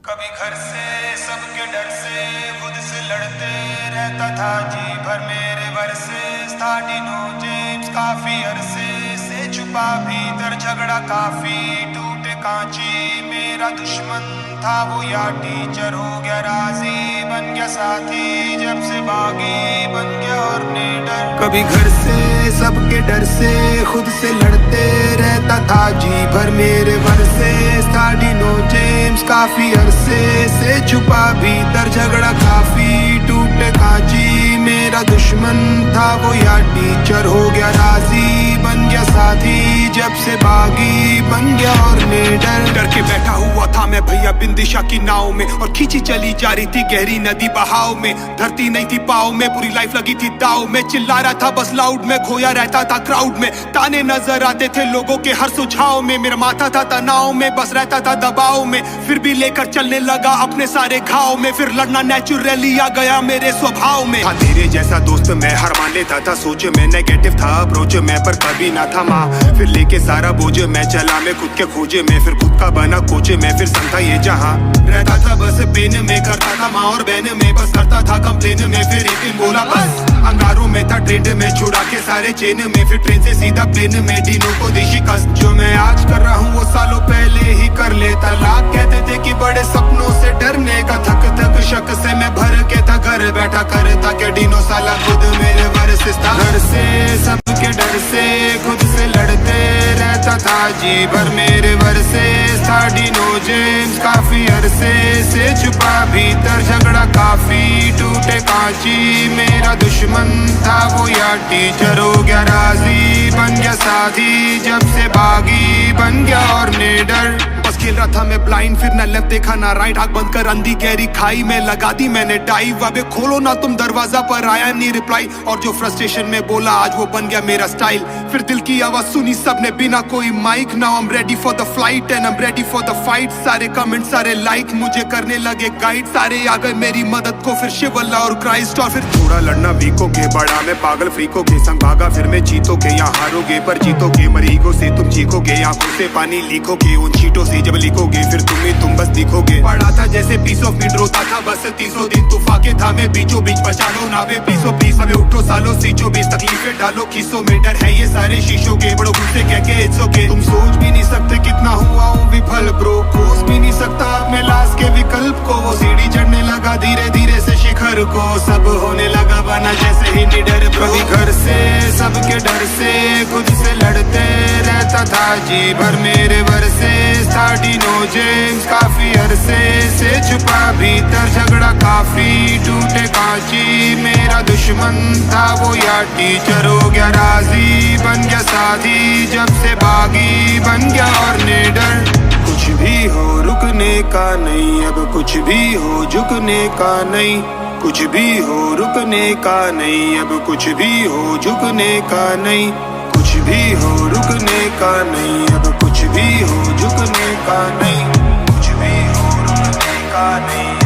कभी घर से सबके डर से खुद से लड़ते रहता था जी भर मेरे वर्सेस था डिनो जेम्स काफी अरसे से छुपा भीतर झगड़ा काफी टूटे कांची मेरा दुश्मन था वो या टीचर हो गया राजी बन गया साथी जब से बागी बन गया और निडर। कभी घर से सबके डर से खुद से लड़ते रहता था जी भर मेरे वर्सेस था डिनो जेम्स काफी अरसे से छुपा भीतर झगड़ा काफी टूटे कांची मेरा दुश्मन था वो या टीचर हो गया राजी बन गया साथी जब से बागी बन गया और निडर। डर के बैठा हुआ था मैं भैया बिंदिशा की नाव में और खींची चली जा रही थी गहरी नदी बहाव में धरती नहीं थी पाव में पूरी लाइफ लगी थी दाव में चिल्ला रहा था बस लाउड में खोया रहता था क्राउड में ताने नजर आते थे लोगों के हर सुझाव में मेरा माथा था तनाव में बस रहता था दबाव में फिर भी लेकर चलने लगा अपने सारे घाव में फिर लड़ना नेचुरली आ गया मेरे स्वभाव में। हाँ तेरे जैसा दोस्त मैं हर मान लेता था सोच में नेगेटिव था अप्रोच में पर कभी ना था माँ फिर लेके सारा बोझ मैं चला मैं खुद के खोजे में फिर खुद का बना कोचे में फिर संता ये जहाँ रहता था बस पेन में करता था माँ और बहन में बस करता था कंप्लेन में फिर एक दिन बोला बस अंगारों में था ट्रेड में छुड़ा के सारे चेन में फिर ट्रेन से सीधा प्लेन में डिनो को दी शिकस्त जो मैं आज कर रहा हूँ वो सालों पहले ही कर लेता लाख कहते थे कि बड़े सपनों से डरने का थक थक शक से मैं भर के था घर बैठा करता क्या डिनो साला खुद मेरे वर्सेस था घर से सबके डर से खुद से लड़ते रहता था जी भर मेरे वर्सेस था डिनो जेम्स काफी अरसे से छुपा भीतर झगड़ा काफी टूटे कांची मेरा दुश्मन था वो या टीचर हो गया राजी बन गया साथी जब से बागी बन गया और निडर। बस खेल रहा था मैं ब्लाइंड फिर न लेफ्ट देखा ना राइट आंख बंद कर अंधी गहरी खाई में लगा दी मैंने डाइव अबे खोलो ना तुम दरवाजा पर आया नहीं रिप्लाई और जो फ्रस्ट्रेशन में बोला आज वो बन गया मेरा स्टाइल फिर दिल की आवाज सुनी सबने बिना कोई mic now I am ready for the flight and I am ready for the fight सारे कमेंट सारे लाइक मुझे करने लगे गाइड सारे आ गए मेरी मदद को फिर शिव अल्लाह और क्राइस्ट और फिर थोड़ा लड़ना वीकोगे बड़ा मैं पागल फ्रीकोगे संग भागा फिर मैं जीतोगे यहाँ हारोगे पर जीतोगे मरीगो से तुम चीखोगे आंखों से पानी लीकोगे उन चीटों से जब लिखोगे फिर तुम बस दिखोगे पढ़ा था जैसे पीस ऑफ मीट रोता था बस 300 दिन तूफाके था मैं बीचों बीच बचा लो नावे पीसो पीस अबे उठो सालो सीचो बीस तकलीफें डालो खीसो में डर है ये सारे शीशों के बड़ो गुस्से कह के इट्स ओके तुम सोच भी नहीं सकते कितना हुआ हूँ विफल ब्रो कोस भी नहीं सकता अपने लाश के विकल्प को वो सीढ़ी चढ़ने लगा धीरे धीरे से शिखर को सब होने लगा बना जैसे ही निडर कभी घर से सबके डर से खुद से लड़ते रहता था जी भर मेरे वर्सेस था डिनो जेम्स काफी अरसे से छुपा भीतर झगड़ा काफी टूटे कांची मेरा दुश्मन था वो या टीचर हो गया राजी बन गया साथी जब से बागी बन गया और निडर। कुछ भी हो रुकने का नहीं अब कुछ भी हो झुकने का नहीं कुछ भी हो रुकने का नहीं अब कुछ भी हो झुकने का नहीं कुछ भी हो रुकने का नहीं अब कुछ भी हो झुकने का नहीं कुछ भी हो रुकने का नहीं।